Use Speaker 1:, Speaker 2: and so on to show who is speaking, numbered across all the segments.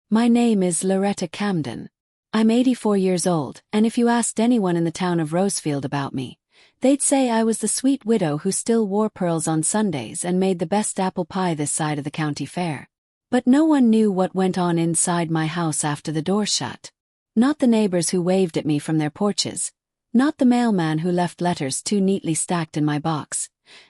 Speaker 1: My name is Loretta Camden. I'm 84 years old, and if you asked anyone in the town of Rosefield about me, they'd say I was the sweet widow who still wore pearls on Sundays and made the best apple pie this side of the county fair. But no one knew what went on inside my house after the door shut. Not the neighbors who waved at me from their porches, not the mailman who left letters too neatly stacked in my box,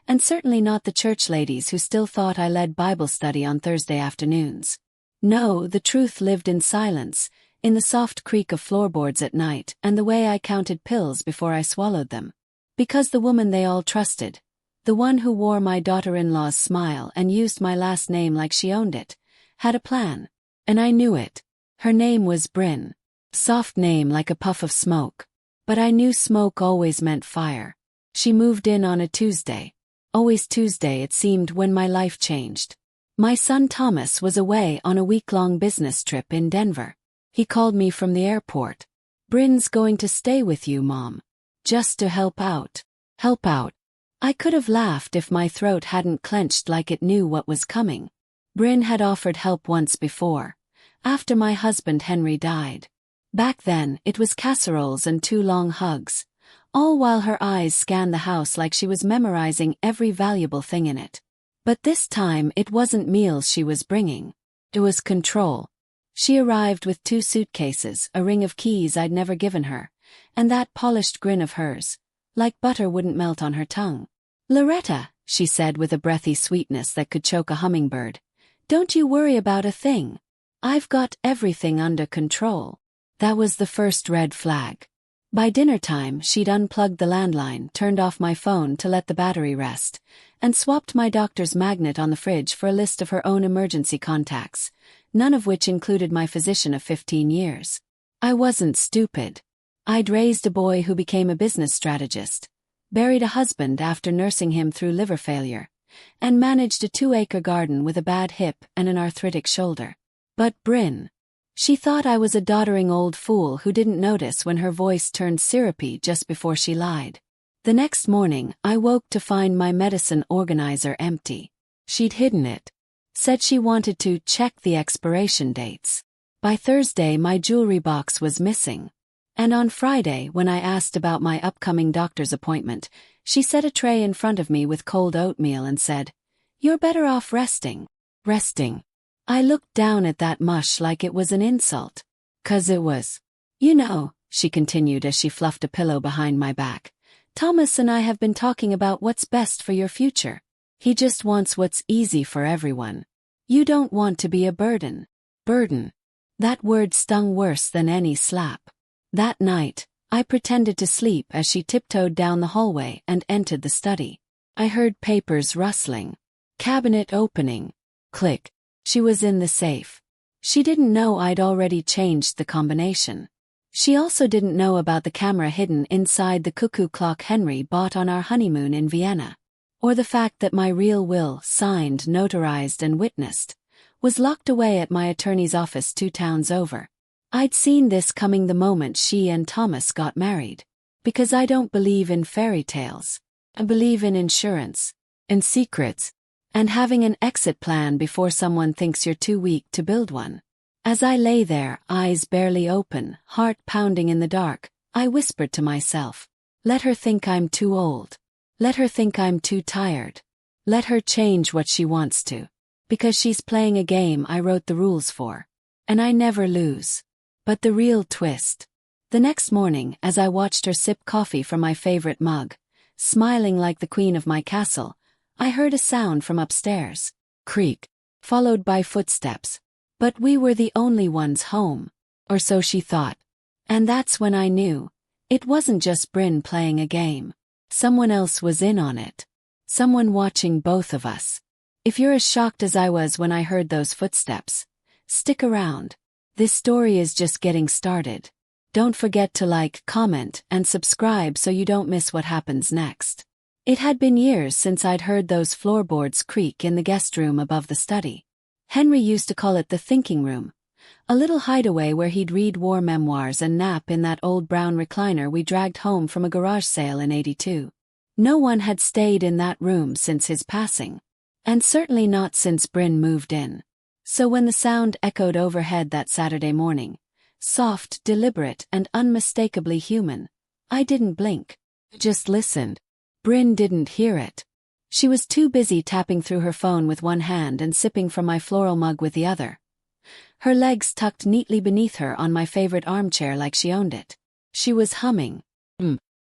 Speaker 1: and certainly not the church ladies who still thought I led Bible study on Thursday afternoons. No, the truth lived in silence, in the soft creak of floorboards at night and the way I counted pills before I swallowed them. Because the woman they all trusted, the one who wore my daughter-in-law's smile and used my last name like she owned it, had a plan. And I knew it. Her name was Brynn. Soft name like a puff of smoke. But I knew smoke always meant fire. She moved in on a Tuesday. Always Tuesday it seemed when my life changed. My son Thomas was away on a week-long business trip in Denver. He called me from the airport. "Brynn's going to stay with you, Mom. Just to help out." Help out. I could have laughed if my throat hadn't clenched like it knew what was coming. Brynn had offered help once before, after my husband Henry died. Back then, it was casseroles and 2 long hugs, all while her eyes scanned the house like she was memorizing every valuable thing in it. But this time it wasn't meals she was bringing. It was control. She arrived with 2 suitcases, a ring of keys I'd never given her, and that polished grin of hers, like butter wouldn't melt on her tongue. "Loretta," she said with a breathy sweetness that could choke a hummingbird, "don't you worry about a thing. I've got everything under control." That was the first red flag. By dinner time, she'd unplugged the landline, turned off my phone to let the battery rest, and swapped my doctor's magnet on the fridge for a list of her own emergency contacts, none of which included my physician of 15 years. I wasn't stupid. I'd raised a boy who became a business strategist, buried a husband after nursing him through liver failure, and managed a 2-acre garden with a bad hip and an arthritic shoulder. But Brynn, she thought I was a doddering old fool who didn't notice when her voice turned syrupy just before she lied. The next morning, I woke to find my medicine organizer empty. She'd hidden it. Said she wanted to check the expiration dates. By Thursday, my jewelry box was missing. And on Friday, when I asked about my upcoming doctor's appointment, she set a tray in front of me with cold oatmeal and said, "You're better off resting." Resting. I looked down at that mush like it was an insult. 'Cause it was. "You know," she continued as she fluffed a pillow behind my back, "Thomas and I have been talking about what's best for your future. He just wants what's easy for everyone. You don't want to be a burden." Burden. That word stung worse than any slap. That night, I pretended to sleep as she tiptoed down the hallway and entered the study. I heard papers rustling. Cabinet opening. Click. She was in the safe. She didn't know I'd already changed the combination. She also didn't know about the camera hidden inside the cuckoo clock Henry bought on our honeymoon in Vienna. Or the fact that my real will, signed, notarized and witnessed, was locked away at my attorney's office 2 towns over. I'd seen this coming the moment she and Thomas got married. Because I don't believe in fairy tales. I believe in insurance. And secrets. And having an exit plan before someone thinks you're too weak to build one. As I lay there, eyes barely open, heart pounding in the dark, I whispered to myself, "Let her think I'm too old. Let her think I'm too tired. Let her change what she wants to. Because she's playing a game I wrote the rules for. And I never lose." But the real twist. The next morning, as I watched her sip coffee from my favorite mug, smiling like the queen of my castle, I heard a sound from upstairs. Creak. Followed by footsteps. But we were the only ones home. Or so she thought. And that's when I knew. It wasn't just Brynn playing a game. Someone else was in on it. Someone watching both of us. If you're as shocked as I was when I heard those footsteps, stick around. This story is just getting started. Don't forget to like, comment, and subscribe so you don't miss what happens next. It had been years since I'd heard those floorboards creak in the guest room above the study. Henry used to call it the thinking room, a little hideaway where he'd read war memoirs and nap in that old brown recliner we dragged home from a garage sale in '82. No one had stayed in that room since his passing. And certainly not since Brynn moved in. So when the sound echoed overhead that Saturday morning, soft, deliberate, and unmistakably human, I didn't blink. Just listened. Brynn didn't hear it. She was too busy tapping through her phone with one hand and sipping from my floral mug with the other. Her legs tucked neatly beneath her on my favorite armchair like she owned it. She was humming.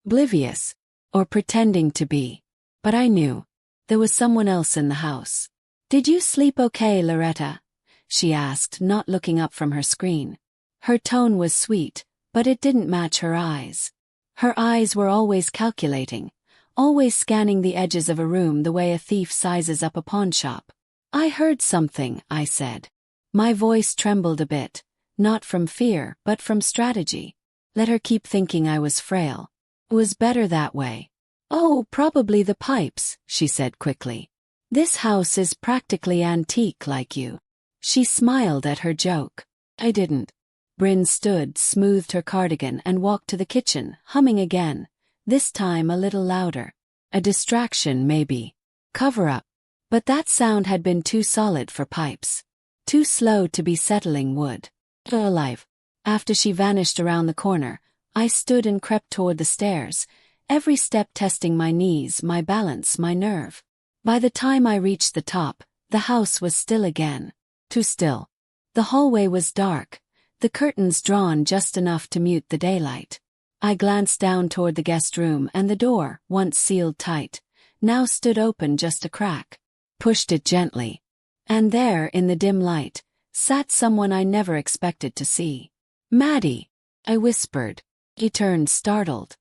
Speaker 1: Oblivious. Or pretending to be. But I knew. There was someone else in the house. "Did you sleep okay, Loretta?" she asked, not looking up from her screen. Her tone was sweet, but it didn't match her eyes. Her eyes were always calculating, always scanning the edges of a room the way a thief sizes up a pawnshop. "I heard something," I said. My voice trembled a bit, not from fear but from strategy. Let her keep thinking I was frail. It was better that way. "Oh, probably the pipes," she said quickly. "This house is practically antique like you." She smiled at her joke. I didn't. Brynn stood, smoothed her cardigan and walked to the kitchen, humming again, this time a little louder. A distraction, maybe. Cover up. But that sound had been too solid for pipes. Too slow to be settling wood. Alive. After she vanished around the corner, I stood and crept toward the stairs, every step testing my knees, my balance, my nerve. By the time I reached the top, the house was still again. Too still. The hallway was dark, the curtains drawn just enough to mute the daylight. I glanced down toward the guest room and the door, once sealed tight, now stood open just a crack. Pushed it gently. And there, in the dim light, sat someone I never expected to see. "Maddie," I whispered. He turned, startled.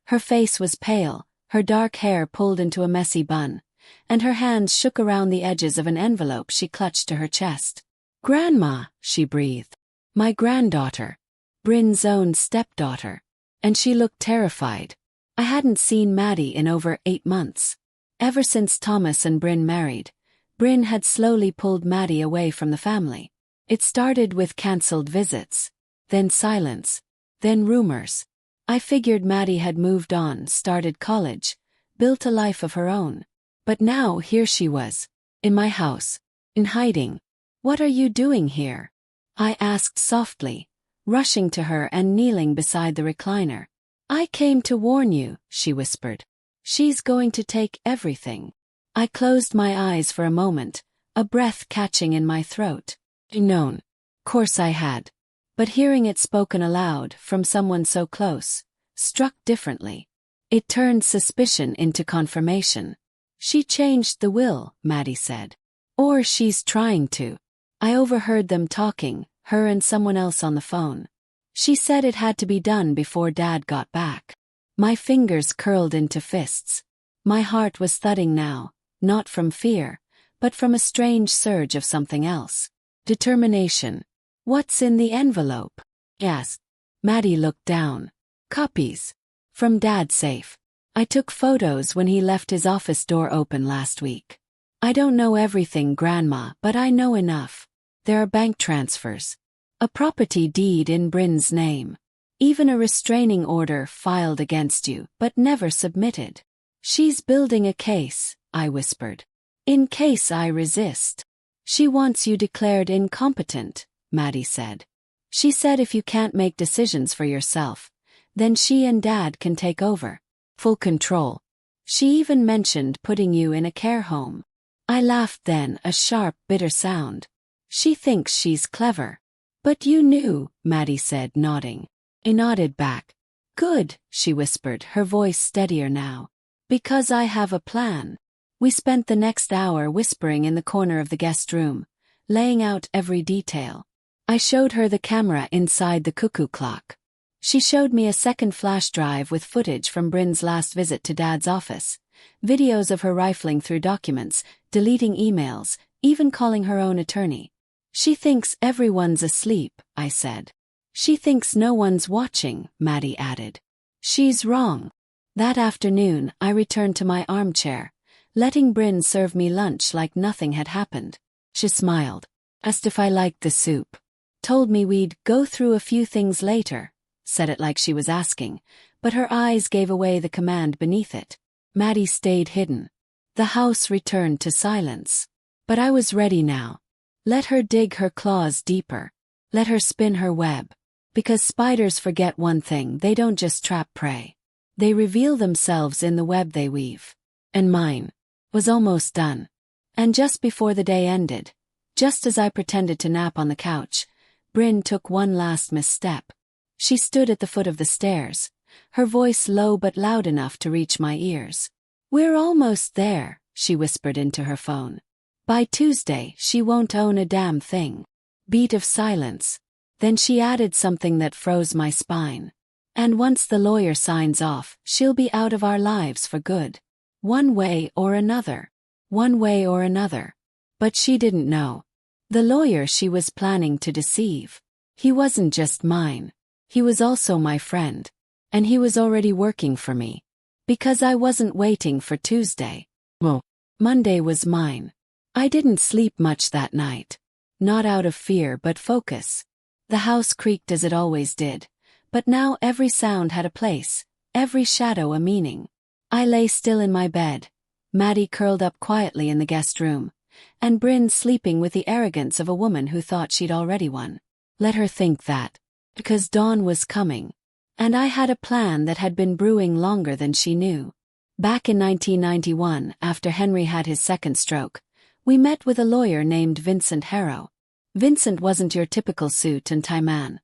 Speaker 1: Her face was pale, her dark hair pulled into a messy bun, and her hands shook around the edges of an envelope she clutched to her chest. "Grandma," she breathed. "My granddaughter. Brynn's own stepdaughter." And she looked terrified. I hadn't seen Maddie in over 8 months. Ever since Thomas and Brynn married, Brynn had slowly pulled Maddie away from the family. It started with cancelled visits, then silence, then rumors. I figured Maddie had moved on, started college, built a life of her own. But now here she was, in my house, in hiding. "What are you doing here?" I asked softly, rushing to her and kneeling beside the recliner. "I came to warn you," she whispered. "She's going to take everything." I closed my eyes for a moment, a breath catching in my throat. Known. Course I had. But hearing it spoken aloud, from someone so close, struck differently. It turned suspicion into confirmation. "She changed the will," Maddie said. "Or she's trying to." I overheard them talking, her and someone else on the phone. "She said it had to be done before Dad got back." My fingers curled into fists. My heart was thudding now, not from fear, but from a strange surge of something else. Determination. "What's in the envelope?" asked. Maddie looked down. "Copies. From Dad's safe. I took photos when he left his office door open last week. I don't know everything, Grandma, but I know enough. There are bank transfers. A property deed in Brynn's name. Even a restraining order filed against you, but never submitted. She's building a case," I whispered. "In case I resist." "She wants you declared incompetent," Maddie said. "She said if you can't make decisions for yourself, then she and Dad can take over. Full control. She even mentioned putting you in a care home." I laughed then, a sharp, bitter sound. "She thinks she's clever." "But you knew," Maddie said, nodding. I nodded back. "Good," she whispered, her voice steadier now. "Because I have a plan." We spent the next hour whispering in the corner of the guest room, laying out every detail. I showed her the camera inside the cuckoo clock. She showed me a second flash drive with footage from Brynn's last visit to Dad's office, videos of her rifling through documents, deleting emails, even calling her own attorney. "She thinks everyone's asleep," I said. "She thinks no one's watching," Maddie added. "She's wrong." That afternoon, I returned to my armchair, letting Brynn serve me lunch like nothing had happened. She smiled, asked if I liked the soup, told me we'd go through a few things later, said it like she was asking, but her eyes gave away the command beneath it. Maddie stayed hidden. The house returned to silence. But I was ready now. Let her dig her claws deeper. Let her spin her web. Because spiders forget one thing: they don't just trap prey. They reveal themselves in the web they weave. And mine was almost done. And just before the day ended, just as I pretended to nap on the couch, Brynn took one last misstep. She stood at the foot of the stairs, her voice low but loud enough to reach my ears. "We're almost there," she whispered into her phone. "By Tuesday, she won't own a damn thing." Beat of silence. Then she added something that froze my spine. "And once the lawyer signs off, she'll be out of our lives for good. One way or another. One way or another." But she didn't know. The lawyer she was planning to deceive. He wasn't just mine. He was also my friend. And he was already working for me. Because I wasn't waiting for Tuesday. Well, Monday was mine. I didn't sleep much that night. Not out of fear but focus. The house creaked as it always did. But now every sound had a place, every shadow a meaning. I lay still in my bed, Maddie curled up quietly in the guest room, and Brynn sleeping with the arrogance of a woman who thought she'd already won. Let her think that. Because dawn was coming. And I had a plan that had been brewing longer than she knew. Back in 1991, after Henry had his second stroke, we met with a lawyer named Vincent Harrow. Vincent wasn't your typical suit and tie man.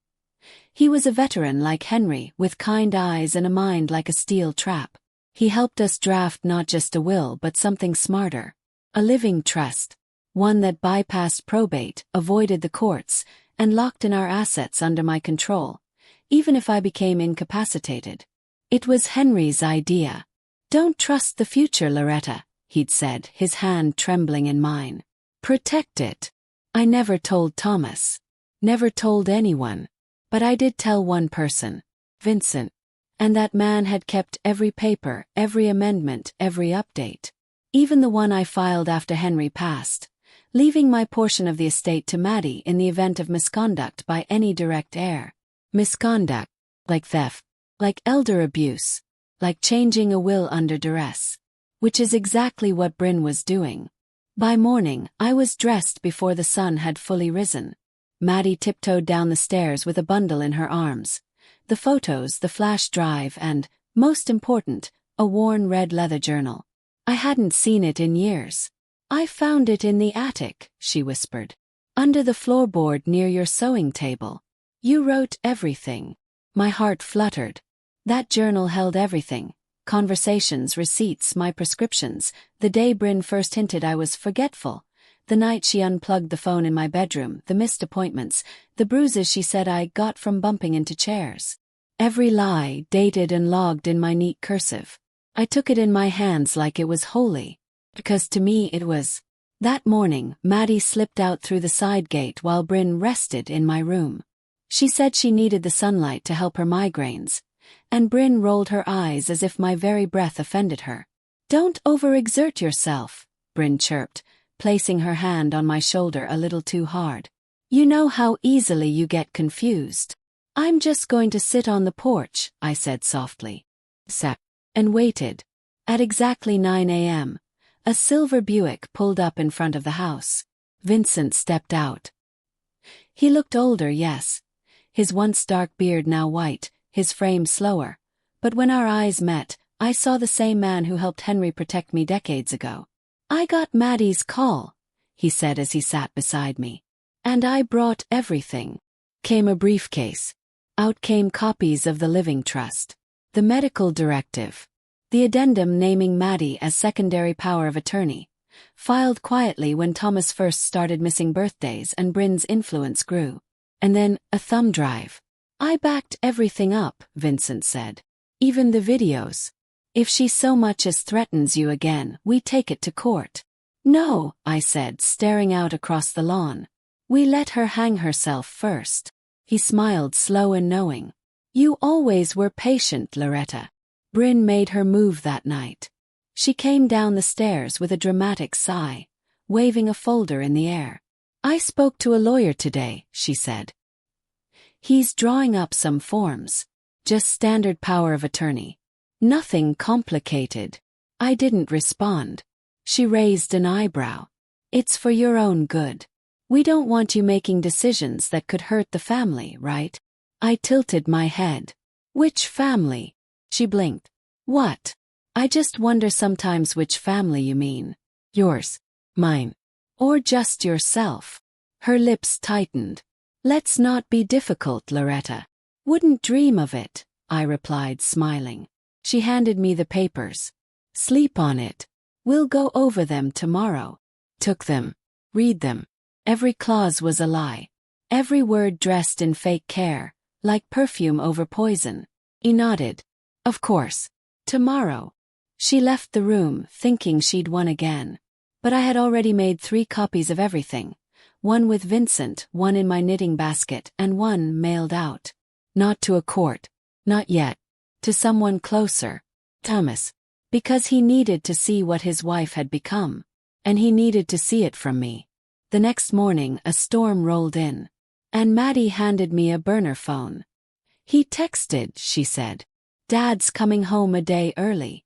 Speaker 1: He was a veteran like Henry, with kind eyes and a mind like a steel trap. He helped us draft not just a will but something smarter. A living trust. One that bypassed probate, avoided the courts, and locked in our assets under my control, even if I became incapacitated. It was Henry's idea. "Don't trust the future, Loretta," he'd said, his hand trembling in mine. "Protect it." I never told Thomas. Never told anyone. But I did tell one person. Vincent. And that man had kept every paper, every amendment, every update. Even the one I filed after Henry passed, leaving my portion of the estate to Maddie in the event of misconduct by any direct heir. Misconduct. Like theft. Like elder abuse. Like changing a will under duress. Which is exactly what Brynn was doing. By morning, I was dressed before the sun had fully risen. Maddie tiptoed down the stairs with a bundle in her arms. The photos, the flash drive, and, most important, a worn red leather journal. I hadn't seen it in years. "I found it in the attic," she whispered. "Under the floorboard near your sewing table. You wrote everything." My heart fluttered. That journal held everything. Conversations, receipts, my prescriptions, the day Brynn first hinted I was forgetful. The night she unplugged the phone in my bedroom, the missed appointments, the bruises she said I got from bumping into chairs. Every lie, dated and logged in my neat cursive. I took it in my hands like it was holy. Because to me it was. That morning, Maddie slipped out through the side gate while Brynn rested in my room. She said she needed the sunlight to help her migraines. And Brynn rolled her eyes as if my very breath offended her. "Don't overexert yourself," Brynn chirped, placing her hand on my shoulder a little too hard. "You know how easily you get confused." "I'm just going to sit on the porch," I said softly. Sat. And waited. At exactly 9 a.m., a silver Buick pulled up in front of the house. Vincent stepped out. He looked older, yes. His once dark beard now white, his frame slower. But when our eyes met, I saw the same man who helped Henry protect me decades ago. "I got Maddie's call," he said as he sat beside me. "And I brought everything." Came a briefcase. Out came copies of the living trust. The medical directive. The addendum naming Maddie as secondary power of attorney. Filed quietly when Thomas first started missing birthdays and Brynn's influence grew. And then, a thumb drive. "I backed everything up," Vincent said. "Even the videos. If she so much as threatens you again, we take it to court." "No," I said, staring out across the lawn. "We let her hang herself first." He smiled slow and knowing. "You always were patient, Loretta." Brynn made her move that night. She came down the stairs with a dramatic sigh, waving a folder in the air. "I spoke to a lawyer today," she said. "He's drawing up some forms. Just standard power of attorney. Nothing complicated." I didn't respond. She raised an eyebrow. "It's for your own good." We don't want you making decisions that could hurt the family, right? I tilted my head. Which family? She blinked. What? I just wonder sometimes which family you mean. Yours. Mine. Or just yourself. Her lips tightened. Let's not be difficult, Loretta. Wouldn't dream of it, I replied, smiling. She handed me the papers. Sleep on it. We'll go over them tomorrow. Took them. Read them. Every clause was a lie. Every word dressed in fake care, like perfume over poison. He nodded. Of course. Tomorrow. She left the room, thinking she'd won again. But I had already made 3 copies of everything. One with Vincent, one in my knitting basket, and one mailed out. Not to a court. Not yet. To someone closer. Thomas. Because he needed to see what his wife had become. And he needed to see it from me. The next morning, a storm rolled in. And Maddie handed me a burner phone. He texted, she said. Dad's coming home a day early.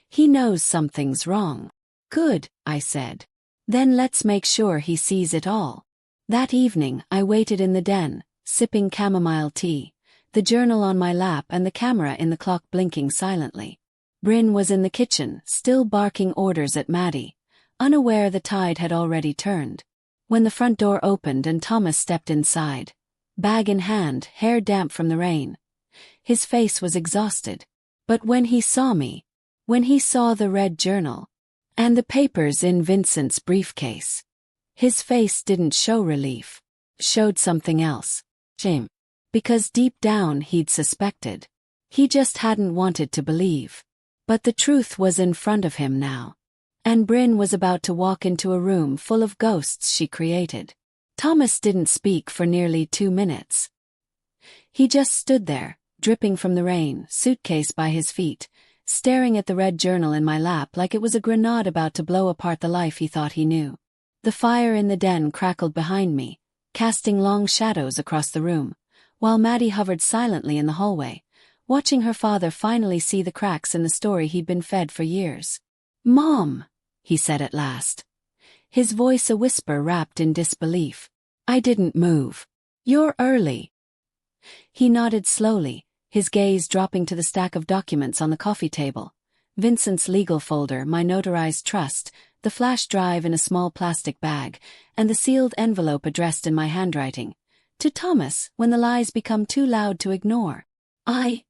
Speaker 1: He knows something's wrong. Good, I said. Then let's make sure he sees it all. That evening, I waited in the den, sipping chamomile tea, the journal on my lap and the camera in the clock blinking silently. Brynn was in the kitchen, still barking orders at Maddie, unaware the tide had already turned. When the front door opened and Thomas stepped inside, bag in hand, hair damp from the rain. His face was exhausted. But when he saw me, when he saw the red journal, and the papers in Vincent's briefcase, his face didn't show relief, showed something else. Shame. Because deep down he'd suspected. He just hadn't wanted to believe. But the truth was in front of him now. And Brynn was about to walk into a room full of ghosts she created. Thomas didn't speak for nearly 2 minutes. He just stood there, dripping from the rain, suitcase by his feet, staring at the red journal in my lap like it was a grenade about to blow apart the life he thought he knew. The fire in the den crackled behind me, casting long shadows across the room, while Maddie hovered silently in the hallway, watching her father finally see the cracks in the story he'd been fed for years. Mom, he said at last. His voice a whisper wrapped in disbelief. I didn't move. You're early. He nodded slowly, his gaze dropping to the stack of documents on the coffee table. Vincent's legal folder, my notarized trust, the flash drive in a small plastic bag, and the sealed envelope addressed in my handwriting. To Thomas, when the lies become too loud to ignore. I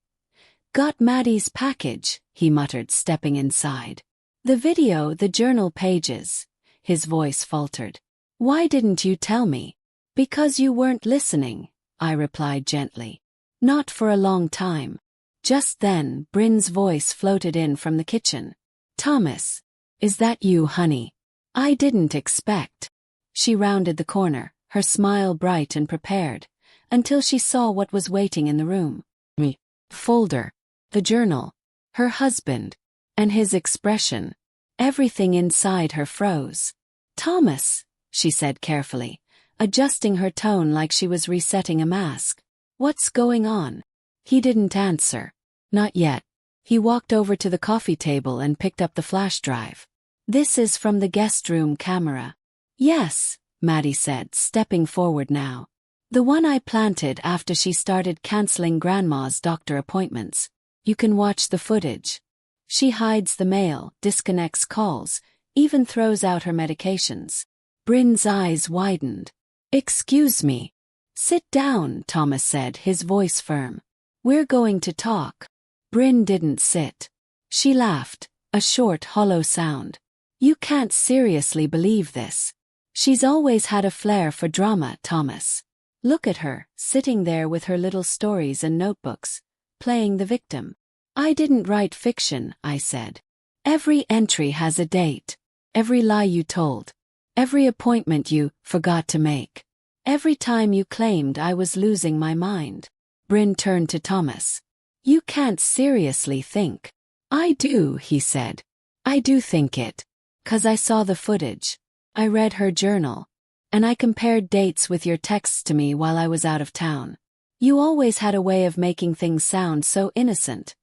Speaker 1: got Maddie's package, he muttered, stepping inside. The video, the journal pages. His voice faltered. Why didn't you tell me? Because you weren't listening, I replied gently. Not for a long time. Just then, Brynn's voice floated in from the kitchen. Thomas, is that you, honey? I didn't expect. She rounded the corner, her smile bright and prepared, until she saw what was waiting in the room. Me. Folder. The journal. Her husband. And his expression. Everything inside her froze. Thomas, she said carefully, adjusting her tone like she was resetting a mask. What's going on? He didn't answer. Not yet. He walked over to the coffee table and picked up the flash drive. This is from the guest room camera. Yes, Maddie said, stepping forward now. The one I planted after she started canceling Grandma's doctor appointments. You can watch the footage. She hides the mail, disconnects calls, even throws out her medications. Brynn's eyes widened. Excuse me. Sit down, Thomas said, his voice firm. We're going to talk. Brynn didn't sit. She laughed, a short, hollow sound. You can't seriously believe this. She's always had a flair for drama, Thomas. Look at her, sitting there with her little stories and notebooks, playing the victim. I didn't write fiction, I said. Every entry has a date. Every lie you told. Every appointment you forgot to make. Every time you claimed I was losing my mind. Brynn turned to Thomas. You can't seriously think. I do, he said. I do think it. 'Cause I saw the footage. I read her journal. And I compared dates with your texts to me while I was out of town. You always had a way of making things sound so innocent.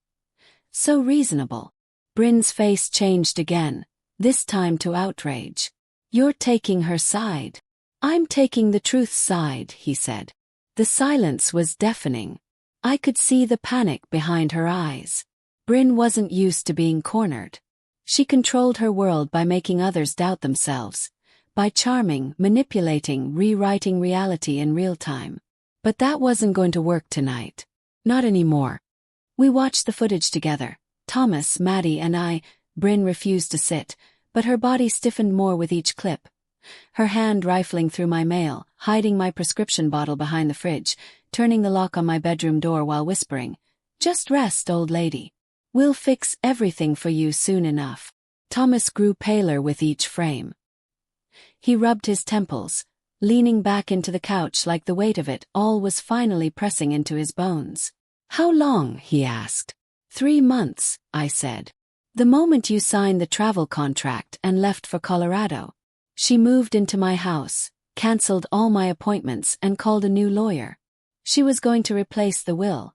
Speaker 1: So reasonable. Brynn's face changed again, this time to outrage. You're taking her side. I'm taking the truth's side, he said. The silence was deafening. I could see the panic behind her eyes. Brynn wasn't used to being cornered. She controlled her world by making others doubt themselves, by charming, manipulating, rewriting reality in real time. But that wasn't going to work tonight. Not anymore. We watched the footage together. Thomas, Maddie, and I. Brynn refused to sit, but her body stiffened more with each clip. Her hand rifling through my mail, hiding my prescription bottle behind the fridge, turning the lock on my bedroom door while whispering, "Just rest, old lady. We'll fix everything for you soon enough." Thomas grew paler with each frame. He rubbed his temples, leaning back into the couch like the weight of it all was finally pressing into his bones. "How long?" he asked. 3 months, I said. "The moment you signed the travel contract and left for Colorado." She moved into my house, cancelled all my appointments and called a new lawyer. She was going to replace the will,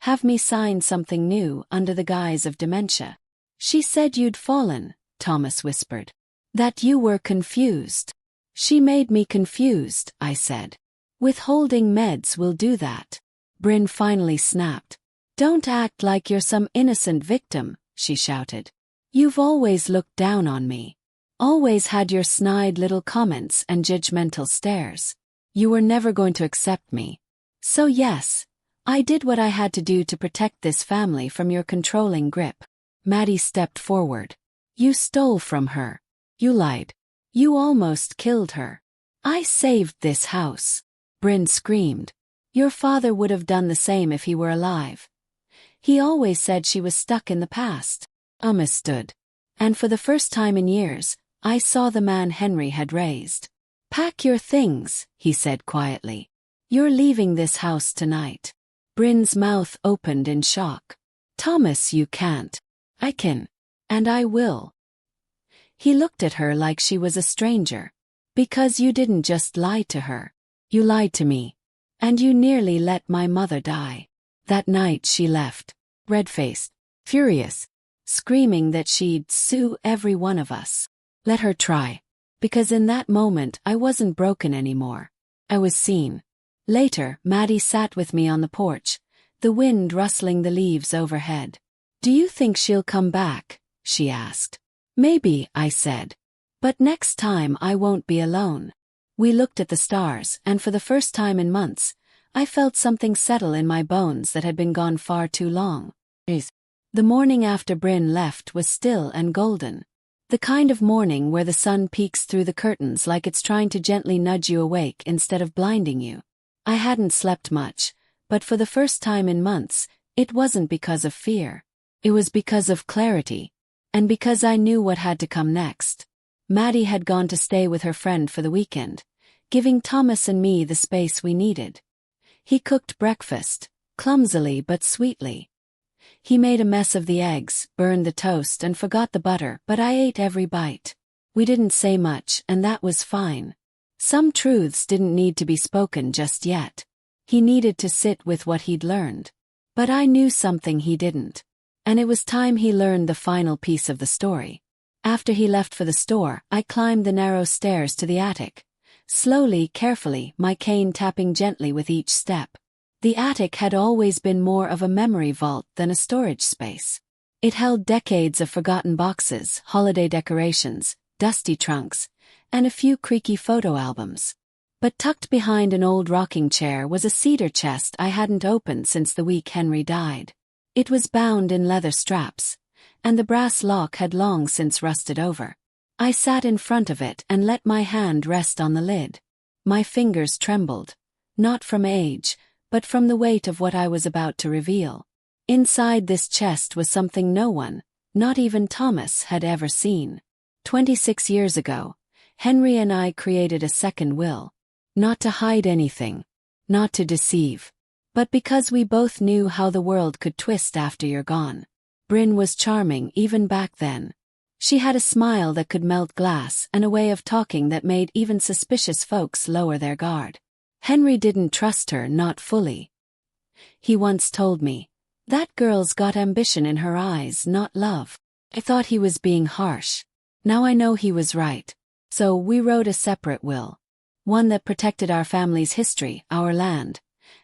Speaker 1: have me sign something new under the guise of dementia. "She said you'd fallen," Thomas whispered. "That you were confused." "She made me confused," I said. "Withholding meds will do that." Brynn finally snapped. "Don't act like you're some innocent victim," she shouted. "You've always looked down on me. Always had your snide little comments and judgmental stares. You were never going to accept me. So yes, I did what I had to do to protect this family from your controlling grip." Maddie stepped forward. "You stole from her. You lied. You almost killed her." "I saved this house," Brynn screamed. "Your father would have done the same if he were alive. He always said she was stuck in the past." Thomas stood. And for the first time in years, I saw the man Henry had raised. "Pack your things," he said quietly. "You're leaving this house tonight." Brynn's mouth opened in shock. "Thomas, you can't." "I can. And I will." He looked at her like she was a stranger. "Because you didn't just lie to her. You lied to me. And you nearly let my mother die." That night she left, red-faced, furious, screaming that she'd sue every one of us. Let her try. Because in that moment I wasn't broken anymore. I was seen. Later, Maddie sat with me on the porch, the wind rustling the leaves overhead. "Do you think she'll come back?" she asked. "Maybe," I said. "But next time I won't be alone." We looked at the stars, and for the first time in months, I felt something settle in my bones that had been gone far too long. The morning after Brynn left was still and golden. The kind of morning where the sun peeks through the curtains like it's trying to gently nudge you awake instead of blinding you. I hadn't slept much, but for the first time in months, it wasn't because of fear. It was because of clarity. And because I knew what had to come next. Maddie had gone to stay with her friend for the weekend, giving Thomas and me the space we needed. He cooked breakfast, clumsily but sweetly. He made a mess of the eggs, burned the toast and forgot the butter, but I ate every bite. We didn't say much, and that was fine. Some truths didn't need to be spoken just yet. He needed to sit with what he'd learned. But I knew something he didn't. And it was time he learned the final piece of the story. After he left for the store, I climbed the narrow stairs to the attic. Slowly, carefully, my cane tapping gently with each step. The attic had always been more of a memory vault than a storage space. It held decades of forgotten boxes, holiday decorations, dusty trunks, and a few creaky photo albums. But tucked behind an old rocking chair was a cedar chest I hadn't opened since the week Henry died. It was bound in leather straps, and the brass lock had long since rusted over. I sat in front of it and let my hand rest on the lid. My fingers trembled, not from age, but from the weight of what I was about to reveal. Inside this chest was something no one, not even Thomas, had ever seen. 26 years ago, Henry and I created a second will. Not to hide anything, not to deceive, but because we both knew how the world could twist after you're gone. Brynn was charming even back then. She had a smile that could melt glass and a way of talking that made even suspicious folks lower their guard. Henry didn't trust her, not fully. He once told me, "That girl's got ambition in her eyes, not love." I thought he was being harsh. Now I know he was right. So we wrote a separate will. one that protected our family's history, our land,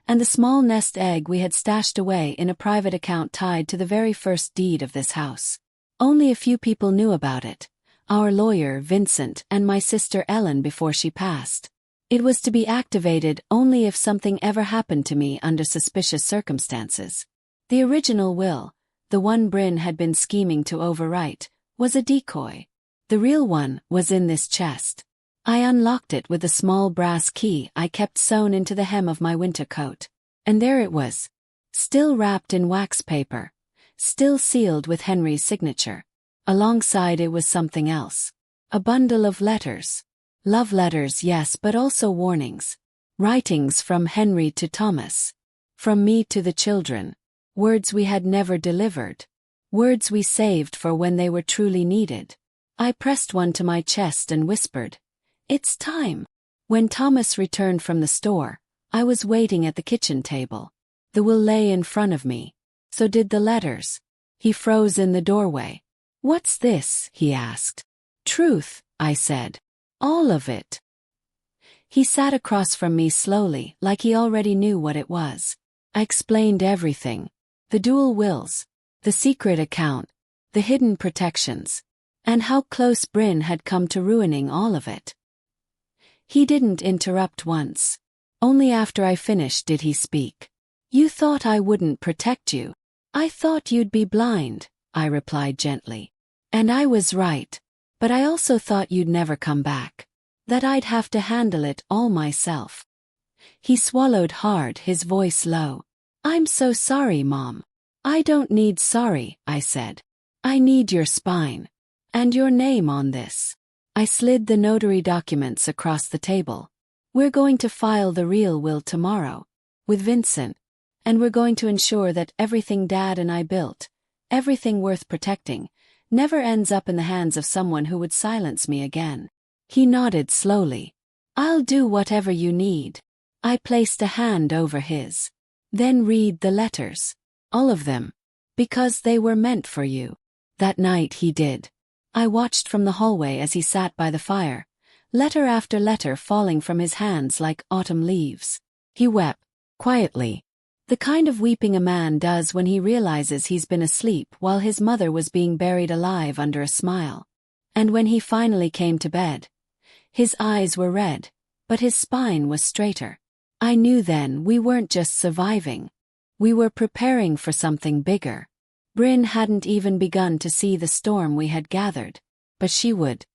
Speaker 1: and the small nest egg we had stashed away in a private account tied to the very first deed of this house. Only a few people knew about it, our lawyer, Vincent, and my sister Ellen before she passed. It was to be activated only if something ever happened to me under suspicious circumstances. The original will, the one Brynn had been scheming to overwrite, was a decoy. The real one was in this chest. I unlocked it with a small brass key I kept sewn into the hem of my winter coat. And there it was. Still wrapped in wax paper. Still sealed with Henry's signature. Alongside it was something else. A bundle of letters. Love letters, yes, but also warnings. Writings from Henry to Thomas. From me to the children. Words we had never delivered. Words we saved for when they were truly needed. I pressed one to my chest and whispered, "It's time." When Thomas returned from the store, I was waiting at the kitchen table. The will lay in front of me. So did the letters. He froze in the doorway. "What's this?" he asked. "Truth," I said. "All of it." He sat across from me slowly, like he already knew what it was. I explained everything. The dual wills. The secret account. The hidden protections. And how close Brynn had come to ruining all of it. He didn't interrupt once. Only after I finished did he speak. "You thought I wouldn't protect you. I thought you'd be blind," I replied gently. "And I was right. But I also thought you'd never come back. That I'd have to handle it all myself." He swallowed hard, his voice low. "I'm so sorry, Mom." "I don't need sorry," I said. "I need your spine. And your name on this." I slid the notary documents across the table. "We're going to file the real will tomorrow. With Vincent. And we're going to ensure that everything Dad and I built, everything worth protecting, never ends up in the hands of someone who would silence me again." He nodded slowly. "I'll do whatever you need." I placed a hand over his. "Then read the letters. All of them. Because they were meant for you." That night he did. I watched from the hallway as he sat by the fire, letter after letter falling from his hands like autumn leaves. He wept, quietly. The kind of weeping a man does when he realizes he's been asleep while his mother was being buried alive under a smile. And when he finally came to bed, his eyes were red, but his spine was straighter. I knew then we weren't just surviving. We were preparing for something bigger. Brynn hadn't even begun to see the storm we had gathered, but she would.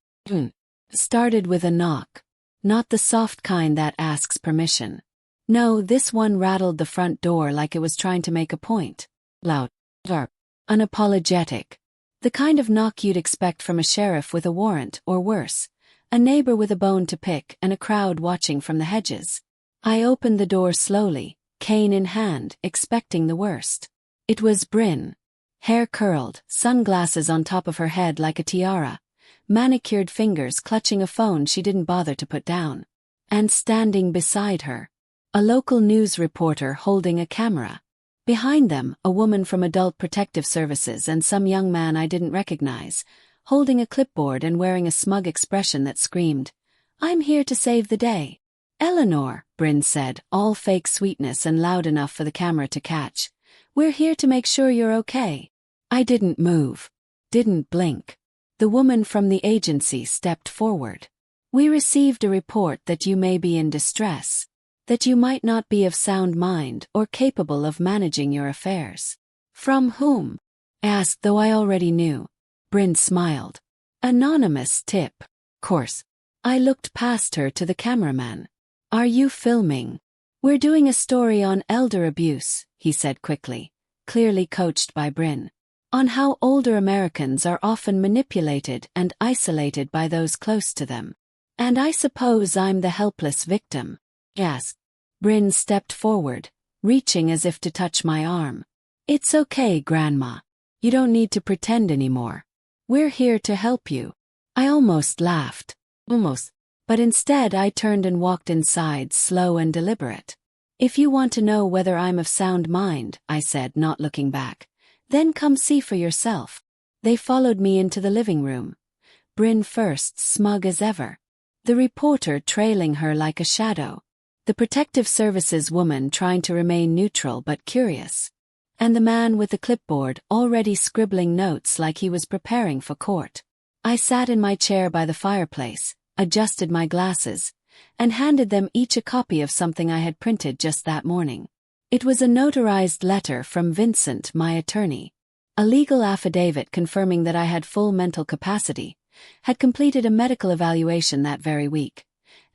Speaker 1: Started with a knock. Not the soft kind that asks permission. No, this one rattled the front door like it was trying to make a point. Loud, sharp, unapologetic. The kind of knock you'd expect from a sheriff with a warrant, or worse, a neighbor with a bone to pick and a crowd watching from the hedges. I opened the door slowly, cane in hand, expecting the worst. It was Brynn. Hair curled, sunglasses on top of her head like a tiara, manicured fingers clutching a phone she didn't bother to put down. And standing beside her, a local news reporter holding a camera. Behind them, a woman from Adult Protective Services and some young man I didn't recognize, holding a clipboard and wearing a smug expression that screamed, "I'm here to save the day." "Eleanor," Brynn said, all fake sweetness and loud enough for the camera to catch. "We're here to make sure you're okay." I didn't move. Didn't blink. The woman from the agency stepped forward. "We received a report that you may be in distress. That you might not be of sound mind or capable of managing your affairs." "From whom?" asked, though I already knew. Brynn smiled. "Anonymous tip. Course." I looked past her to the cameraman. "Are you filming?" "We're doing a story on elder abuse," he said quickly, clearly coached by Brynn. "On how older Americans are often manipulated and isolated by those close to them. And I suppose I'm the helpless victim." "Yes." Brynn stepped forward, reaching as if to touch my arm. "It's okay, Grandma. You don't need to pretend anymore. We're here to help you." I almost laughed. Almost. But instead I turned and walked inside, slow and deliberate. "If you want to know whether I'm of sound mind," I said, not looking back, "then come see for yourself." They followed me into the living room. Brynn first, smug as ever. The reporter trailing her like a shadow. The protective services woman trying to remain neutral but curious. And the man with the clipboard already scribbling notes like he was preparing for court. I sat in my chair by the fireplace, adjusted my glasses, and handed them each a copy of something I had printed just that morning. It was a notarized letter from Vincent, my attorney. A legal affidavit confirming that I had full mental capacity, had completed a medical evaluation that very week,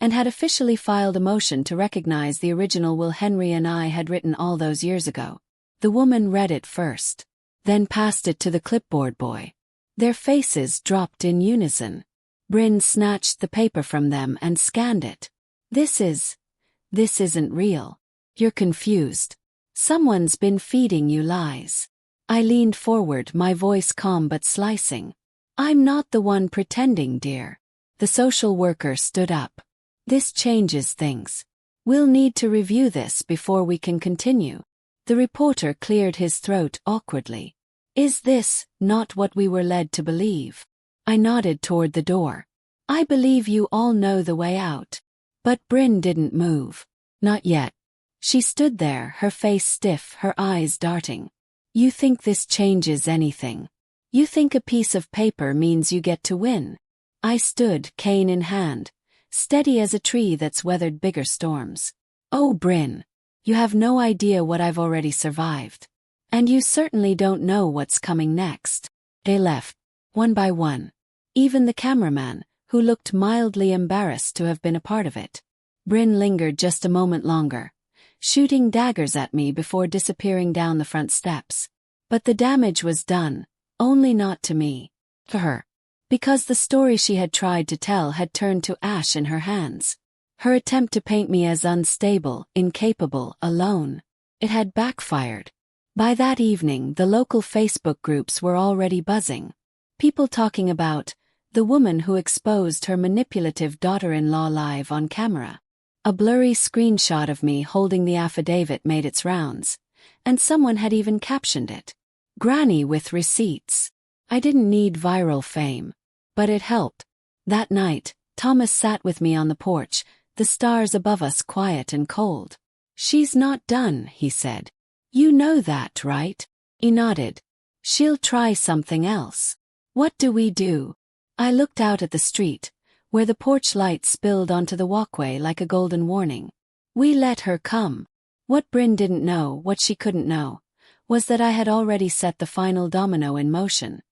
Speaker 1: and had officially filed a motion to recognize the original will Henry and I had written all those years ago. The woman read it first, then passed it to the clipboard boy. Their faces dropped in unison. Brynn snatched the paper from them and scanned it. This isn't real. You're confused. Someone's been feeding you lies. I leaned forward, my voice calm but slicing. I'm not the one pretending, dear. The social worker stood up. This changes things. We'll need to review this before we can continue. The reporter cleared his throat awkwardly. Is this not what we were led to believe? I nodded toward the door. I believe you all know the way out. But Brynn didn't move. Not yet. She stood there, her face stiff, her eyes darting. You think this changes anything? You think a piece of paper means you get to win? I stood, cane in hand, steady as a tree that's weathered bigger storms. Oh, Brynn, you have no idea what I've already survived. And you certainly don't know what's coming next. They left, one by one. Even the cameraman, who looked mildly embarrassed to have been a part of it. Brynn lingered just a moment longer, shooting daggers at me before disappearing down the front steps. But the damage was done, only not to me. To her. Because the story she had tried to tell had turned to ash in her hands. Her attempt to paint me as unstable, incapable, alone. It had backfired. By that evening, the local Facebook groups were already buzzing. People talking about the woman who exposed her manipulative daughter-in-law live on camera. A blurry screenshot of me holding the affidavit made its rounds, and someone had even captioned it. Granny with receipts. I didn't need viral fame, but it helped. That night, Thomas sat with me on the porch, the stars above us quiet and cold. She's not done, he said. You know that, right? He nodded. She'll try something else. What do we do? I looked out at the street, where the porch light spilled onto the walkway like a golden warning. We let her come. What Brynn didn't know, what she couldn't know, was that I had already set the final domino in motion.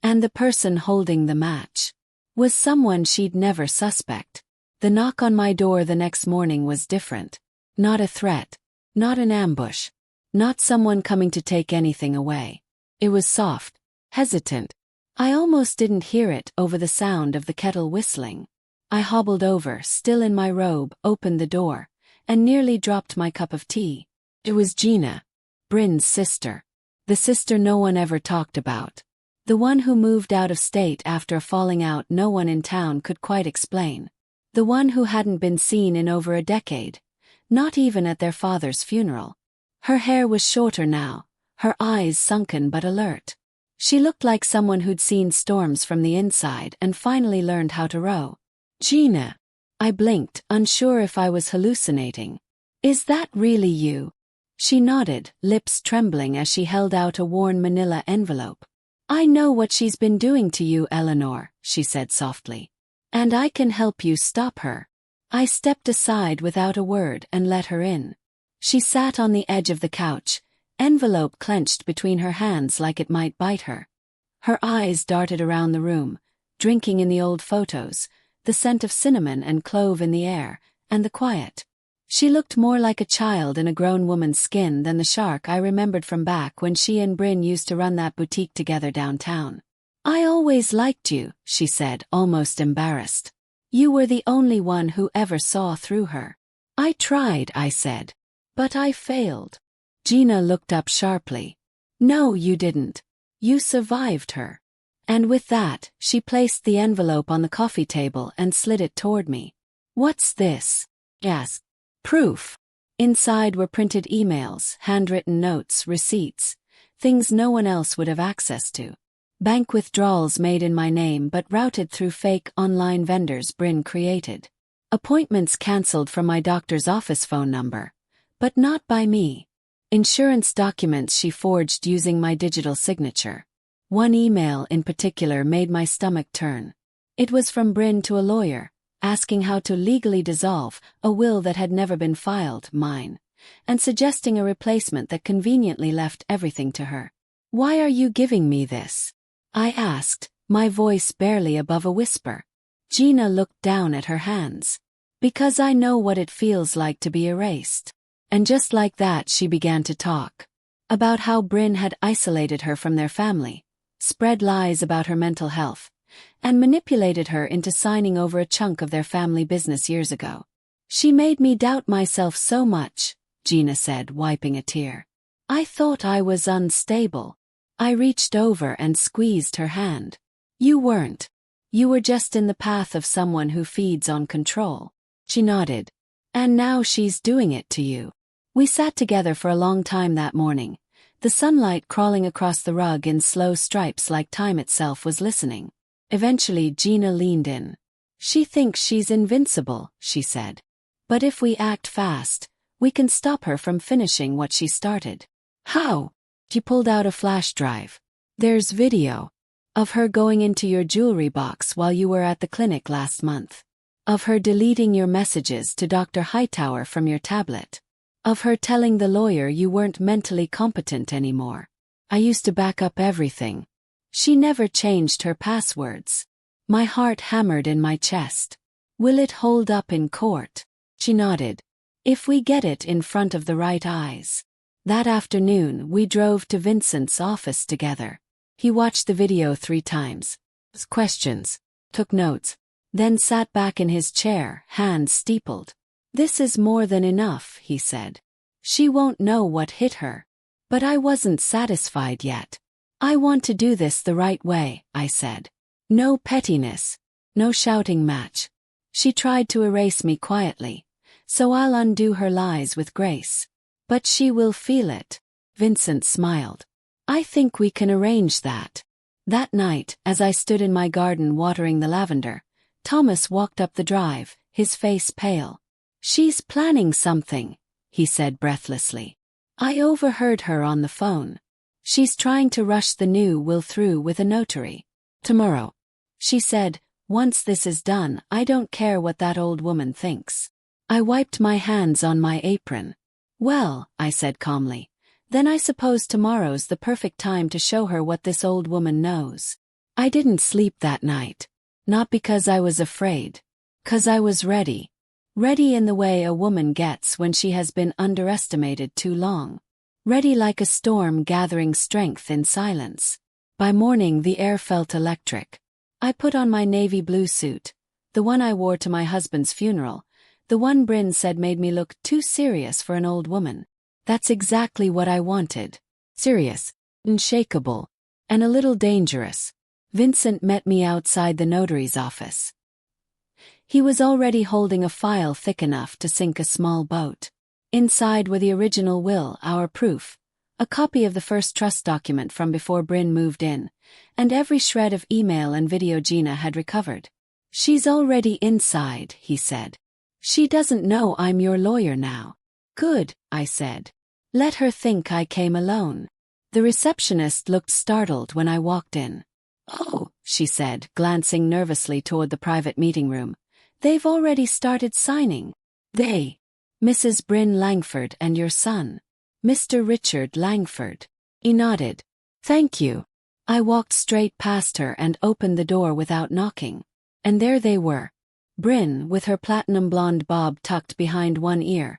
Speaker 1: And the person holding the match was someone she'd never suspect. The knock on my door the next morning was different. Not a threat. Not an ambush. Not someone coming to take anything away. It was soft, hesitant. I almost didn't hear it over the sound of the kettle whistling. I hobbled over, still in my robe, opened the door, and nearly dropped my cup of tea. It was Gina, Brynn's sister. The sister no one ever talked about. The one who moved out of state after a falling out no one in town could quite explain. The one who hadn't been seen in over a decade, not even at their father's funeral. Her hair was shorter now, her eyes sunken but alert. She looked like someone who'd seen storms from the inside and finally learned how to row. Gina. I blinked, unsure if I was hallucinating. Is that really you? She nodded, lips trembling as she held out a worn manila envelope. I know what she's been doing to you, Eleanor, she said softly. And I can help you stop her. I stepped aside without a word and let her in. She sat on the edge of the couch, envelope clenched between her hands like it might bite her. Her eyes darted around the room, drinking in the old photos, the scent of cinnamon and clove in the air, and the quiet. She looked more like a child in a grown woman's skin than the shark I remembered from back when she and Brynn used to run that boutique together downtown. I always liked you, she said, almost embarrassed. You were the only one who ever saw through her. I tried, I said. But I failed. Gina looked up sharply. No, you didn't. You survived her. And with that, she placed the envelope on the coffee table and slid it toward me. What's this? Asked. Proof. Inside were printed emails, handwritten notes, receipts, things no one else would have access to. Bank withdrawals made in my name but routed through fake online vendors Brynn created. Appointments cancelled from my doctor's office phone number. But not by me. Insurance documents she forged using my digital signature. One email in particular made my stomach turn. It was from Brynn to a lawyer, asking how to legally dissolve a will that had never been filed, mine, and suggesting a replacement that conveniently left everything to her. "Why are you giving me this?" I asked, my voice barely above a whisper. Gina looked down at her hands. "Because I know what it feels like to be erased." And just like that she began to talk. About how Brynn had isolated her from their family, spread lies about her mental health, and manipulated her into signing over a chunk of their family business years ago. "She made me doubt myself so much," Gina said, wiping a tear. "I thought I was unstable." I reached over and squeezed her hand. "You weren't. You were just in the path of someone who feeds on control." She nodded. "And now she's doing it to you." We sat together for a long time that morning, the sunlight crawling across the rug in slow stripes like time itself was listening. Eventually Gina leaned in. "She thinks she's invincible," she said. "But if we act fast, we can stop her from finishing what she started." "How?" She pulled out a flash drive. "There's video. Of her going into your jewelry box while you were at the clinic last month. Of her deleting your messages to Dr. Hightower from your tablet. Of her telling the lawyer you weren't mentally competent anymore. I used to back up everything. She never changed her passwords." My heart hammered in my chest. "Will it hold up in court?" She nodded. "If we get it in front of the right eyes." That afternoon we drove to Vincent's office together. He watched the video 3 times. Asked questions. Took notes. Then sat back in his chair, hands steepled. "This is more than enough," he said. "She won't know what hit her." But I wasn't satisfied yet. "I want to do this the right way," I said. "No pettiness. No shouting match." She tried to erase me quietly, so I'll undo her lies with grace. "But she will feel it." Vincent smiled. "I think we can arrange that." That night, as I stood in my garden watering the lavender, Thomas walked up the drive, his face pale. "She's planning something," he said breathlessly. "I overheard her on the phone. She's trying to rush the new will through with a notary. Tomorrow," she said. "Once this is done, I don't care what that old woman thinks." I wiped my hands on my apron. "Well," I said calmly, "then I suppose tomorrow's the perfect time to show her what this old woman knows." I didn't sleep that night. Not because I was afraid. 'Cause I was ready. Ready in the way a woman gets when she has been underestimated too long. Ready like a storm gathering strength in silence. By morning the air felt electric. I put on my navy blue suit, the one I wore to my husband's funeral, the one Brynn said made me look too serious for an old woman. That's exactly what I wanted. Serious, unshakable, and a little dangerous. Vincent met me outside the notary's office. He was already holding a file thick enough to sink a small boat. Inside were the original will, our proof, a copy of the first trust document from before Brynn moved in, and every shred of email and video Gina had recovered. "She's already inside," he said. "She doesn't know I'm your lawyer now." "Good," I said. "Let her think I came alone." The receptionist looked startled when I walked in. "Oh," she said, glancing nervously toward the private meeting room. "They've already started signing." "They?" "Mrs. Brynn Langford and your son, Mr. Richard Langford." He nodded. "Thank you." I walked straight past her and opened the door without knocking. And there they were. Brynn, with her platinum blonde bob tucked behind one ear,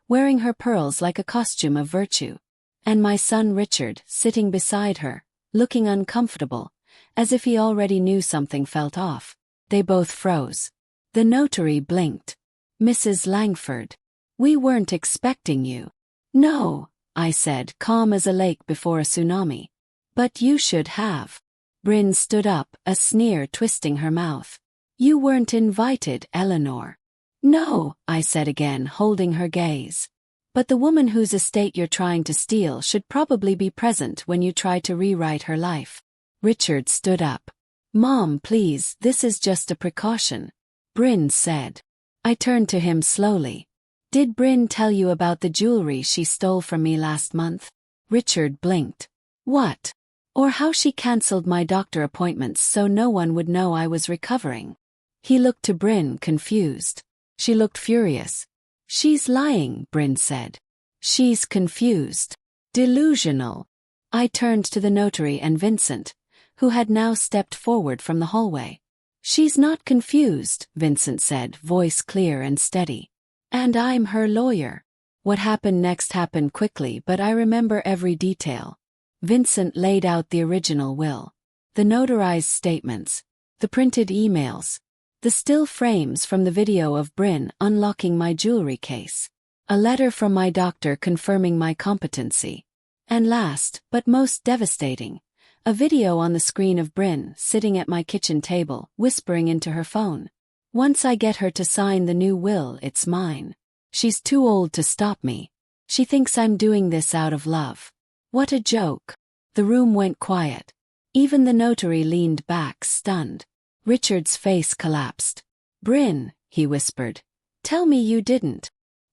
Speaker 1: wearing her pearls like a costume of virtue. And my son Richard, sitting beside her, looking uncomfortable, as if he already knew something felt off. They both froze. The notary blinked. "Mrs. Langford, we weren't expecting you." "No," I said, calm as a lake before a tsunami. "But you should have." Brynn stood up, a sneer twisting her mouth. "You weren't invited, Eleanor." "No," I said again, holding her gaze. "But the woman whose estate you're trying to steal should probably be present when you try to rewrite her life." Richard stood up. Mom, please, this is just a precaution, Brynn said. I turned to him slowly. Did Brynn tell you about the jewelry she stole from me last month? Richard blinked. What? Or how she cancelled my doctor appointments so no one would know I was recovering? He looked to Brynn, confused. She looked furious. She's lying, Brynn said. She's confused. Delusional. I turned to the notary and Vincent, who had now stepped forward from the hallway. She's not confused, Vincent said, voice clear and steady. And I'm her lawyer. What happened next happened quickly, but I remember every detail. Vincent laid out the original will, the notarized statements, the printed emails, the still frames from the video of Brynn unlocking my jewelry case, a letter from my doctor confirming my competency, and last, but most devastating, a video on the screen of Brynn sitting at my kitchen table, whispering into her phone. Once I get her to sign the new will, it's mine. She's too old to stop me. She thinks I'm doing this out of love. What a joke. The room went quiet. Even the notary leaned back, stunned. Richard's face collapsed. Brynn, he whispered. Tell me you didn't.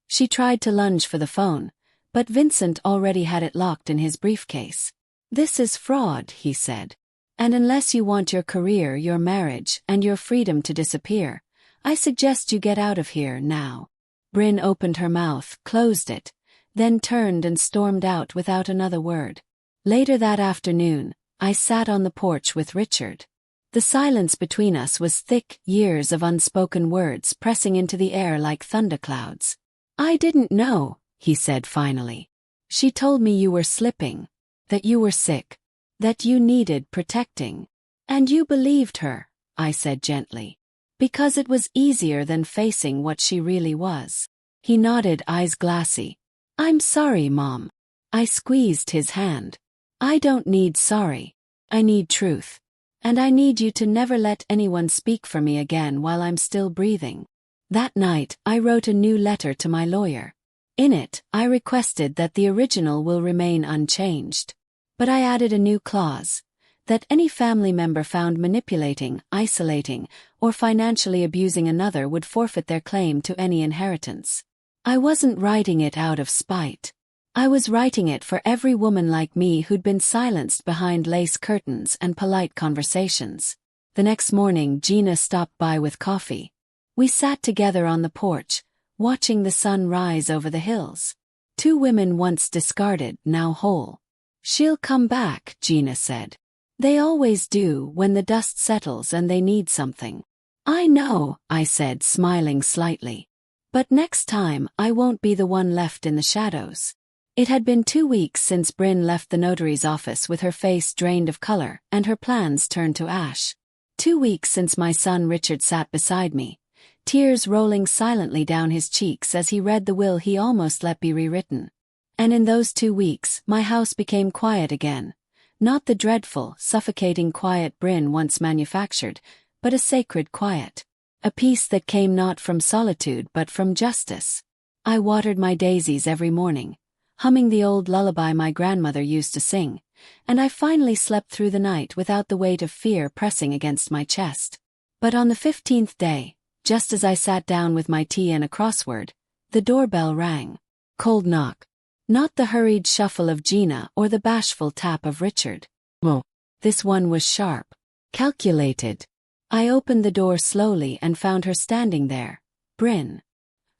Speaker 1: She tried to lunge for the phone, but Vincent already had it locked in his briefcase. This is fraud, he said. And unless you want your career, your marriage, and your freedom to disappear, I suggest you get out of here now. Brynn opened her mouth, closed it, then turned and stormed out without another word. Later that afternoon, I sat on the porch with Richard. The silence between us was thick, years of unspoken words pressing into the air like thunderclouds. I didn't know, he said finally. She told me you were slipping, that you were sick, that you needed protecting. And you believed her, I said gently. Because it was easier than facing what she really was. He nodded, eyes glassy. I'm sorry, Mom. I squeezed his hand. I don't need sorry. I need truth. And I need you to never let anyone speak for me again while I'm still breathing. That night, I wrote a new letter to my lawyer. In it, I requested that the original will remain unchanged. But I added a new clause, that any family member found manipulating, isolating, or financially abusing another would forfeit their claim to any inheritance. I wasn't writing it out of spite. I was writing it for every woman like me who'd been silenced behind lace curtains and polite conversations. The next morning, Gina stopped by with coffee. We sat together on the porch, watching the sun rise over the hills. Two women once discarded, now whole. She'll come back, Gina said. They always do when the dust settles and they need something. I know, I said, smiling slightly. But next time, I won't be the one left in the shadows. It had been 2 weeks since Brynn left the notary's office with her face drained of color and her plans turned to ash. 2 weeks since my son Richard sat beside me, tears rolling silently down his cheeks as he read the will he almost let be rewritten. And in those 2 weeks, my house became quiet again. Not the dreadful, suffocating quiet Brynn once manufactured, but a sacred quiet. A peace that came not from solitude but from justice. I watered my daisies every morning, humming the old lullaby my grandmother used to sing, and I finally slept through the night without the weight of fear pressing against my chest. But on the 15th day, just as I sat down with my tea and a crossword, the doorbell rang. Cold knock. Not the hurried shuffle of Gina or the bashful tap of Richard. No. This one was sharp. Calculated. I opened the door slowly and found her standing there, Brynn.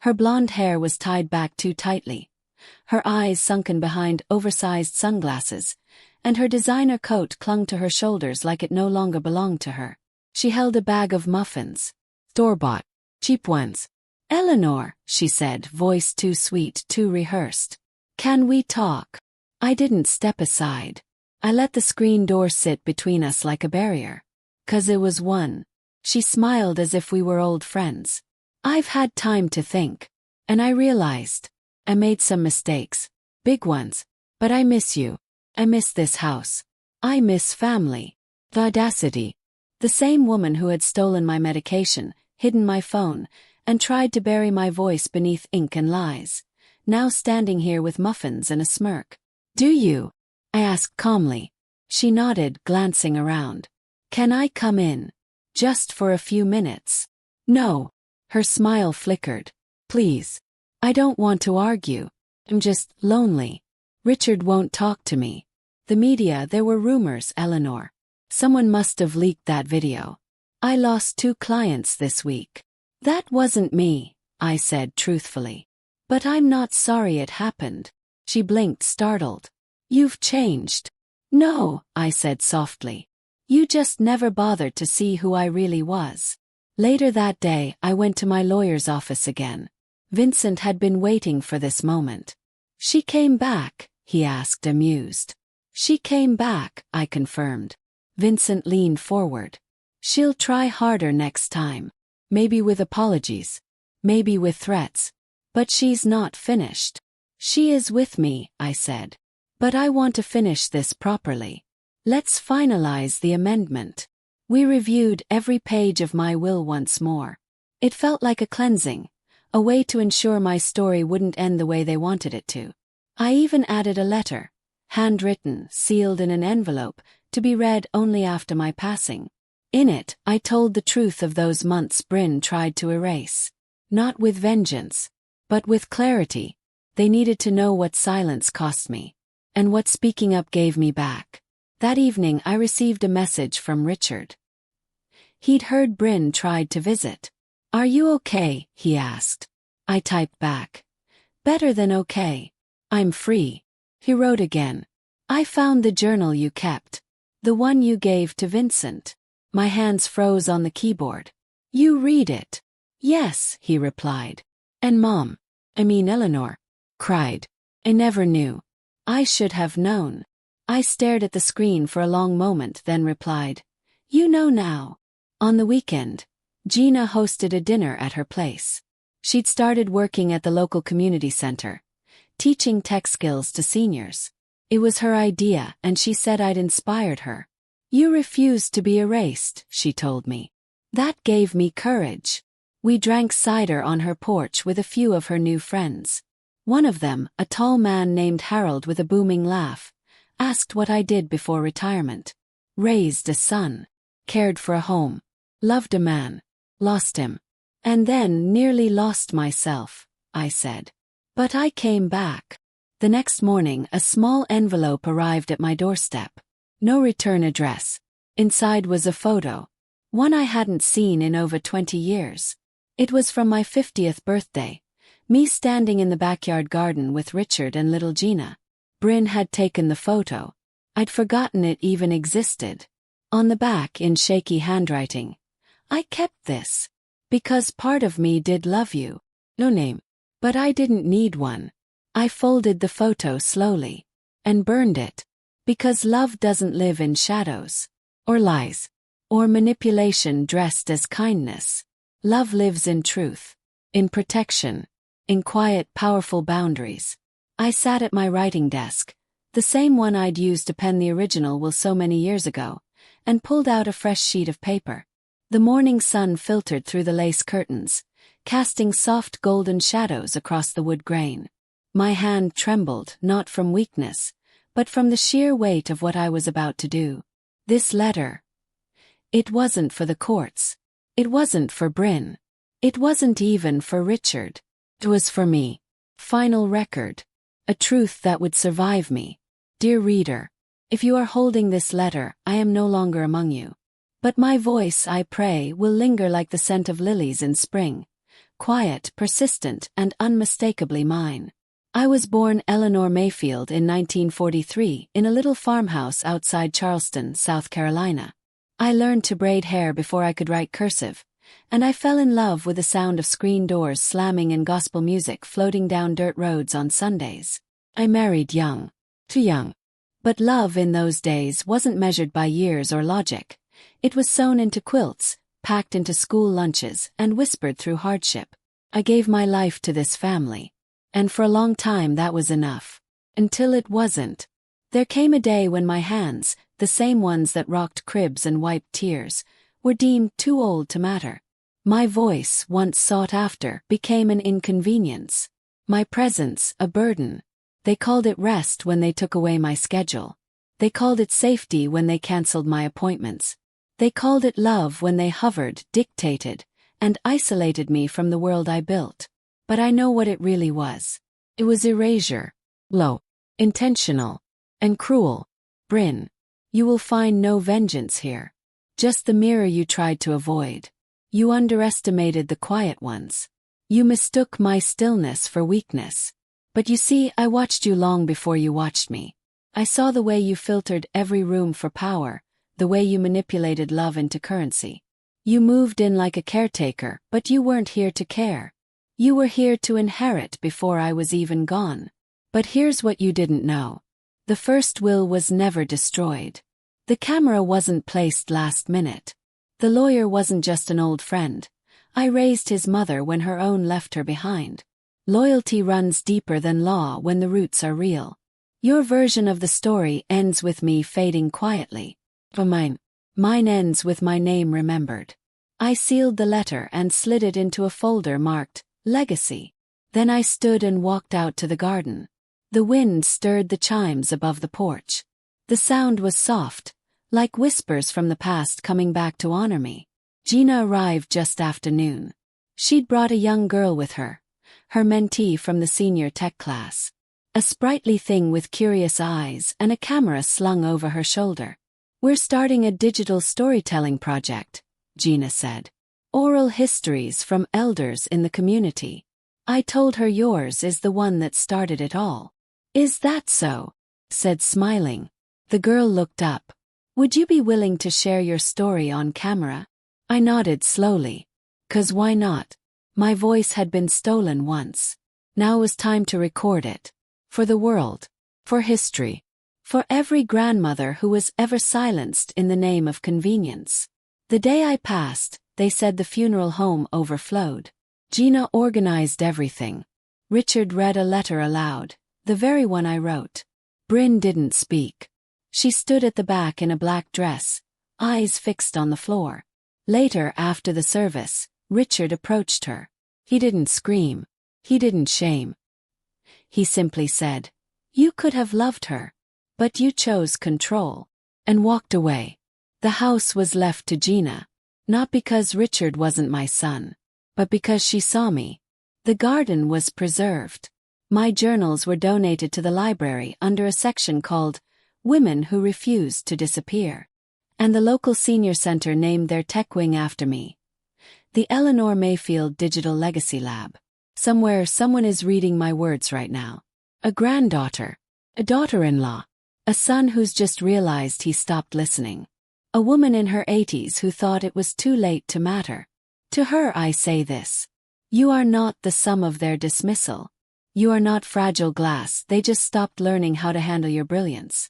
Speaker 1: Her blonde hair was tied back too tightly, her eyes sunken behind oversized sunglasses, and her designer coat clung to her shoulders like it no longer belonged to her. She held a bag of muffins. Store-bought. Cheap ones. Eleanor, she said, voice too sweet, too rehearsed. Can we talk? I didn't step aside. I let the screen door sit between us like a barrier. 'Cause it was one. She smiled as if we were old friends. I've had time to think. And I realized. I made some mistakes. Big ones. But I miss you. I miss this house. I miss family. The audacity. The same woman who had stolen my medication, hidden my phone, and tried to bury my voice beneath ink and lies. Now standing here with muffins and a smirk. Do you? I asked calmly. She nodded, glancing around. Can I come in? Just for a few minutes. No. Her smile flickered. Please. I don't want to argue. I'm just lonely. Richard won't talk to me. The media, there were rumors, Eleanor. Someone must have leaked that video. I lost 2 clients this week. That wasn't me, I said truthfully. But I'm not sorry it happened. She blinked, startled. You've changed. No, I said softly. You just never bothered to see who I really was. Later that day, I went to my lawyer's office again. Vincent had been waiting for this moment. She came back, he asked, amused. She came back, I confirmed. Vincent leaned forward. She'll try harder next time. Maybe with apologies. Maybe with threats. But she's not finished. She is with me, I said. But I want to finish this properly. Let's finalize the amendment. We reviewed every page of my will once more. It felt like a cleansing, a way to ensure my story wouldn't end the way they wanted it to. I even added a letter, handwritten, sealed in an envelope, to be read only after my passing. In it, I told the truth of those months Brynn tried to erase. Not with vengeance, but with clarity. They needed to know what silence cost me, and what speaking up gave me back. That evening I received a message from Richard. He'd heard Brynn tried to visit. Are you okay? He asked. I typed back. Better than okay. I'm free. He wrote again. I found the journal you kept. The one you gave to Vincent. My hands froze on the keyboard. You read it? Yes, he replied. And Mom, Eleanor, cried. I never knew. I should have known. I stared at the screen for a long moment, then replied. You know now. On the weekend, Gina hosted a dinner at her place. She'd started working at the local community center, teaching tech skills to seniors. It was her idea, and she said I'd inspired her. You refused to be erased, she told me. That gave me courage. We drank cider on her porch with a few of her new friends. One of them, a tall man named Harold with a booming laugh, asked what I did before retirement. Raised a son. Cared for a home. Loved a man. Lost him. And then nearly lost myself, I said. But I came back. The next morning, a small envelope arrived at my doorstep. No return address. Inside was a photo. One I hadn't seen in over 20 years. It was from my 50th birthday. Me standing in the backyard garden with Richard and little Gina. Brynn had taken the photo. I'd forgotten it even existed. On the back, in shaky handwriting. I kept this. Because part of me did love you. No name. But I didn't need one. I folded the photo slowly. And burned it. Because love doesn't live in shadows. Or lies. Or manipulation dressed as kindness. Love lives in truth. In protection. In quiet, powerful boundaries. I sat at my writing desk, the same one I'd used to pen the original will so many years ago, and pulled out a fresh sheet of paper. The morning sun filtered through the lace curtains, casting soft golden shadows across the wood grain. My hand trembled, not from weakness, but from the sheer weight of what I was about to do. This letter. It wasn't for the courts. It wasn't for Brynn. It wasn't even for Richard. It was for me. Final record. A truth that would survive me. Dear reader, if you are holding this letter, I am no longer among you. But my voice, I pray, will linger like the scent of lilies in spring. Quiet, persistent, and unmistakably mine. I was born Eleanor Mayfield in 1943 in a little farmhouse outside Charleston, South Carolina. I learned to braid hair before I could write cursive, and I fell in love with the sound of screen doors slamming and gospel music floating down dirt roads on Sundays. I married young. Too young. But love in those days wasn't measured by years or logic. It was sewn into quilts, packed into school lunches, and whispered through hardship. I gave my life to this family. And for a long time that was enough. Until it wasn't. There came a day when my hands, the same ones that rocked cribs and wiped tears, were deemed too old to matter. My voice, once sought after, became an inconvenience. My presence, a burden. They called it rest when they took away my schedule. They called it safety when they cancelled my appointments. They called it love when they hovered, dictated, and isolated me from the world I built. But I know what it really was. It was erasure. Low, intentional, and cruel. Brynn, you will find no vengeance here. Just the mirror you tried to avoid. You underestimated the quiet ones. You mistook my stillness for weakness. But you see, I watched you long before you watched me. I saw the way you filtered every room for power, the way you manipulated love into currency. You moved in like a caretaker, but you weren't here to care. You were here to inherit before I was even gone. But here's what you didn't know. The first will was never destroyed. The camera wasn't placed last minute. The lawyer wasn't just an old friend. I raised his mother when her own left her behind. Loyalty runs deeper than law when the roots are real. Your version of the story ends with me fading quietly. But mine ends with my name remembered. I sealed the letter and slid it into a folder marked Legacy. Then I stood and walked out to the garden. The wind stirred the chimes above the porch. The sound was soft, like whispers from the past coming back to honor me. Gina arrived just after noon. She'd brought a young girl with her mentee from the senior tech class. A sprightly thing with curious eyes and a camera slung over her shoulder. "We're starting a digital storytelling project," Gina said. "Oral histories from elders in the community." I told her yours is the one that started it all. "Is that so?" said smiling. The girl looked up. "Would you be willing to share your story on camera?" I nodded slowly. 'Cause why not? My voice had been stolen once. Now it was time to record it. For the world. For history. For every grandmother who was ever silenced in the name of convenience. The day I passed, they said the funeral home overflowed. Gina organized everything. Richard read a letter aloud, the very one I wrote. Brynn didn't speak. She stood at the back in a black dress, eyes fixed on the floor. Later, after the service, Richard approached her. He didn't scream. He didn't shame. He simply said, "You could have loved her. But you chose control." And walked away. The house was left to Gina. Not because Richard wasn't my son, but because she saw me. The garden was preserved. My journals were donated to the library under a section called Women Who Refused to Disappear. And the local senior center named their tech wing after me. The Eleanor Mayfield Digital Legacy Lab. Somewhere someone is reading my words right now. A granddaughter. A daughter-in-law. A son who's just realized he stopped listening. A woman in her 80s who thought it was too late to matter. To her I say this. You are not the sum of their dismissal. You are not fragile glass, they just stopped learning how to handle your brilliance.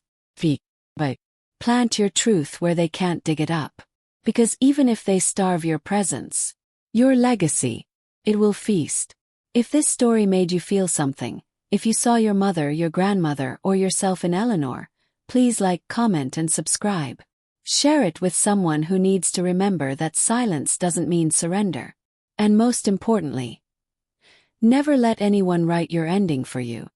Speaker 1: But plant your truth where they can't dig it up. Because even if they starve your presence, your legacy, it will feast. If this story made you feel something, if you saw your mother, your grandmother, or yourself in Eleanor, please like, comment, and subscribe. Share it with someone who needs to remember that silence doesn't mean surrender. And most importantly, never let anyone write your ending for you.